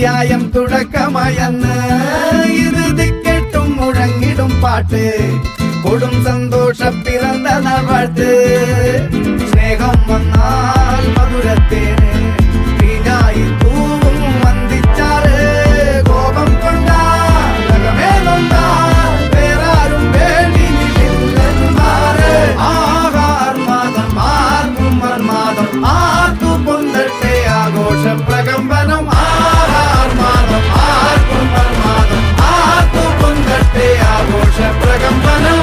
അധ്യായം തുടക്കമയന്ന് ഇരുതിക്കെട്ടും മുഴങ്ങിടും പാട്ട് കൊടും സന്തോഷ പിറന്ന നാൾവാഴ്ത്ത് സ്നേഹം വന്നാൽ മധുരത്തേന് തീനായി തൂവും വന്ദിച്ചാറ് കോപം കൊണ്ടാൽ നഖമേ നൊന്താൽ വേറാരും വേണ്ടിയില്ലെന്നാറ് ആഹാർമാദം ആർക്കും മർമാദം ആർക്കു പൊന്തട്ടെ ആഘോഷ പ്രകമ്പനം ആഹാർമാദം ആർക്കും മർമാദം ആർക്കു പൊന്തട്ടെ ആഘോഷ പ്രകമ്പനം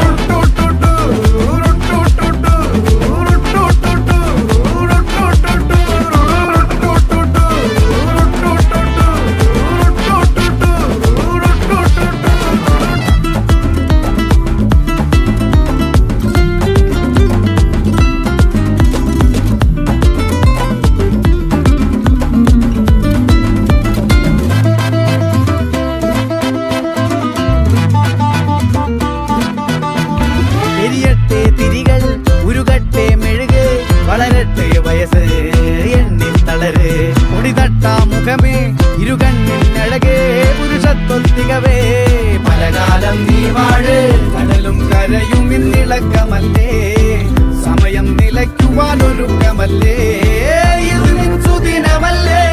തിരികൾ ഉരുകട്ടെ മെഴുക് വളരട്ടെ വയസ്സ് എണ്ണിൽ തളര് മുടിതട്ടാ മുഖമേ ഇരുകണ്ണിൽ അഴകേ പുരുഷത്വത്തികവേ പലകാലം നീ വാഴ് കടലും കരയും ഇന്നിളക്കമല്ലേ സമയം നിലയ്ക്കുവാനൊരുക്കമല്ലേ ഇത് സുദിനമല്ലേ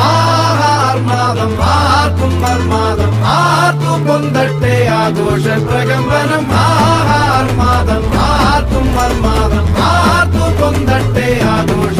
ആഹാർമാദം ആർക്കും മർമാദം ആർക്കു പൊന്തട്ടെ ആഘോഷ പ്രകമ്പനം ആഹാർമാദം ആർക്കും മർമാദം ആർക്കു പൊന്തട്ടെ ആഘോഷ